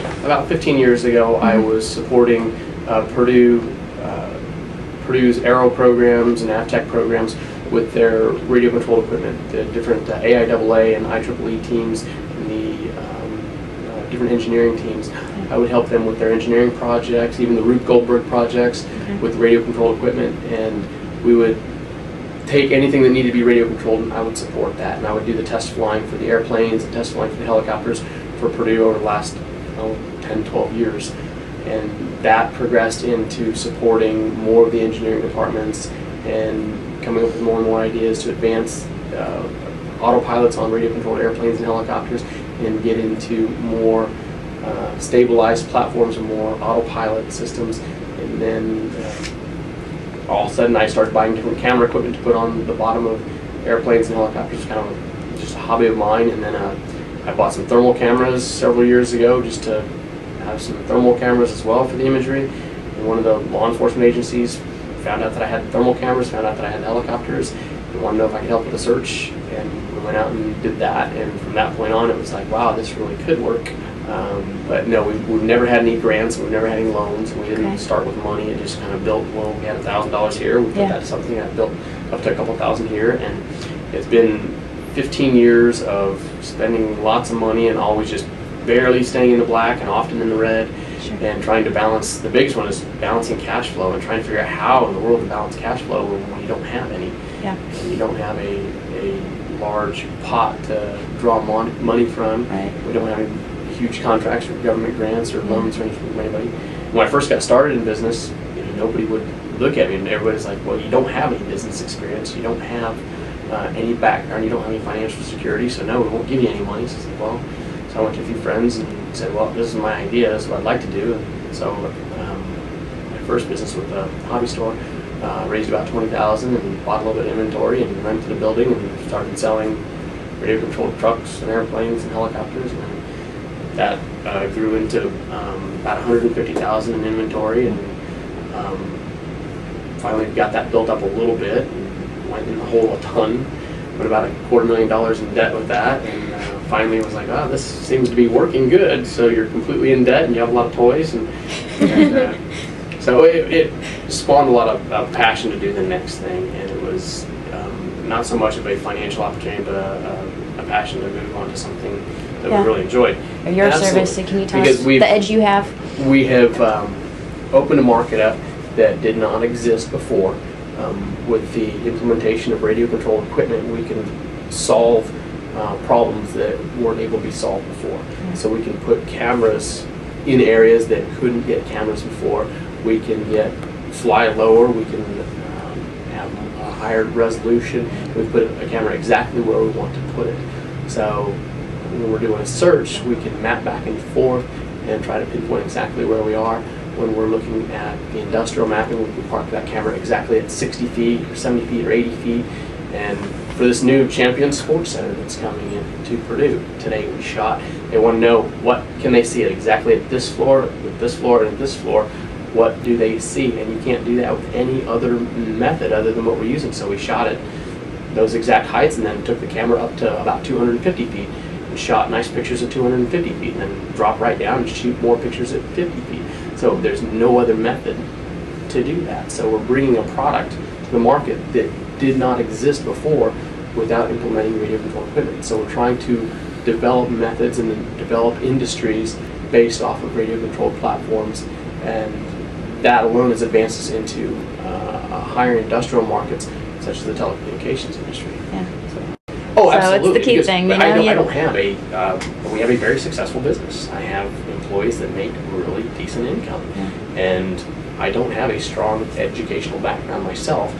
about 15 years ago, I was supporting Purdue's Aero programs and AvTech programs with their radio controlled equipment, the different AIAA and IEEE teams and the different engineering teams. I would help them with their engineering projects, even the Rube Goldberg projects with radio controlled equipment, and we would take anything that needed to be radio controlled and I would support that, and I would do the test flying for the airplanes and test flying for the helicopters for Purdue over the last 10, 12 years. And that progressed into supporting more of the engineering departments and coming up with more and more ideas to advance autopilots on radio controlled airplanes and helicopters and get into more stabilized platforms and more autopilot systems. And then all of a sudden I started buying different camera equipment to put on the bottom of airplanes and helicopters, kind of just a hobby of mine. And then I bought some thermal cameras several years ago just to have some thermal cameras as well for the imagery. And one of the law enforcement agencies found out that I had thermal cameras, found out that I had helicopters, and wanted to know if I could help with the search. And we went out and did that, and from that point on it was like, wow, this really could work. But no, we've never had any grants, we've never had any loans, we didn't start with money. It just kind of built, well, we had $1,000 here, we put that to something that built up to a couple thousand here, and it's been 15 years of spending lots of money and always just barely staying in the black and often in the red, and trying to balance. The biggest one is balancing cash flow and trying to figure out how in the world to balance cash flow when you don't have any. And you don't have a large pot to draw money from. We don't have any huge contracts or government grants or loans or anything from anybody. When I first got started in business, nobody would look at me and everybody's like, well, you don't have any business experience, you don't have any background, you don't have any financial security, so no, we won't give you any money. So I said, well, so I went to a few friends and said, well, this is my idea, this is what I'd like to do. And so my first business with a hobby store raised about $20,000 and bought a little bit of inventory and rented a building and started selling radio controlled trucks and airplanes and helicopters. And that grew into about $150,000 in inventory, and finally got that built up a little bit and went in the hole a ton, put about $250,000 in debt with that, and finally was like, oh, this seems to be working good. So you're completely in debt and you have a lot of toys, and so it spawned a lot of passion to do the next thing, and it was not so much of a financial opportunity, but a passion to move on to something that we really enjoyed. Your service, can you tell us the edge you have? We have opened a market up that did not exist before. With the implementation of radio controlled equipment, we can solve problems that weren't able to be solved before. So we can put cameras in areas that couldn't get cameras before. We can fly lower, we can have a higher resolution. We put a camera exactly where we want to put it. So when we're doing a search, we can map back and forth and try to pinpoint exactly where we are. When we're looking at the industrial mapping, we can park that camera exactly at 60 feet or 70 feet or 80 feet. And for this new Champion Sports Center that's coming into Purdue, today we shot, they want to know what can they see exactly at this floor, with this floor, and at this floor. What do they see? And you can't do that with any other method other than what we're using. So we shot at those exact heights and then took the camera up to about 250 feet and shot nice pictures at 250 feet and then drop right down and shoot more pictures at 50 feet. So there's no other method to do that. So we're bringing a product to the market that did not exist before without implementing radio control equipment. So we're trying to develop methods and develop industries based off of radio controlled platforms, and that alone has advanced us into higher industrial markets such as the telecommunications industry. Oh, absolutely. So it's the key thing. I don't have we have a very successful business. I have employees that make really decent income. And I don't have a strong educational background myself,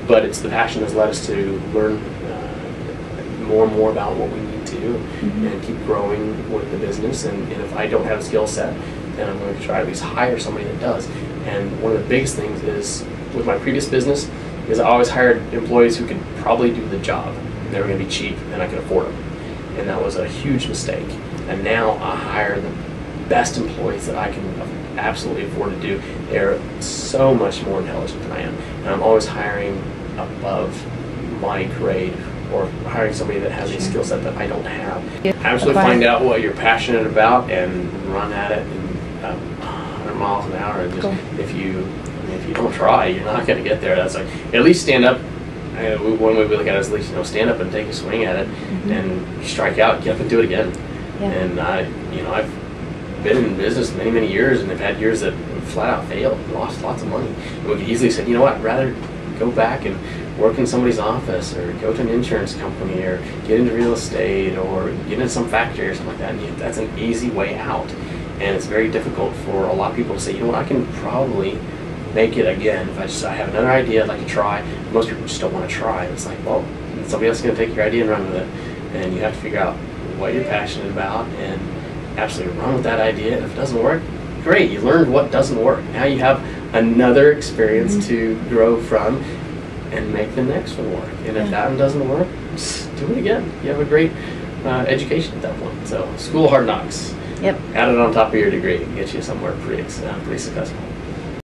but it's the passion that's led us to learn more and more about what we need to and keep growing with the business. And if I don't have a skill set, then I'm going to try to at least hire somebody that does. And one of the biggest things is, with my previous business, is I always hired employees who could probably do the job. They were going to be cheap and I could afford them. And that was a huge mistake. And now I hire the best employees that I can absolutely afford to do. They're so much more intelligent than I am. And I'm always hiring above my grade or hiring somebody that has a skill set that I don't have. Absolutely find out what you're passionate about and run at it in 100 miles an hour, and just if you don't try, you're not going to get there. That's like, at least stand up. One way we look at it is at least stand up and take a swing at it, and strike out, get up and do it again. Yeah. And I've been in business many years, and I've had years that flat out failed, lost lots of money. And we could easily say, you know what, I'd rather go back and work in somebody's office, or go to an insurance company, or get into real estate, or get into some factory or something like that. And that's an easy way out. And it's very difficult for a lot of people to say, you know what, I can probably make it again if I have another idea I'd like to try. Most people just don't want to try. And it's like, well, somebody else is going to take your idea and run with it. And you have to figure out what you're passionate about and absolutely run with that idea. If it doesn't work, great, you learned what doesn't work. Now you have another experience to grow from and make the next one work. And if that one doesn't work, just do it again. You have a great education at that point. So, School of Hard Knocks. Yep. Add it on top of your degree and get you somewhere pretty successful.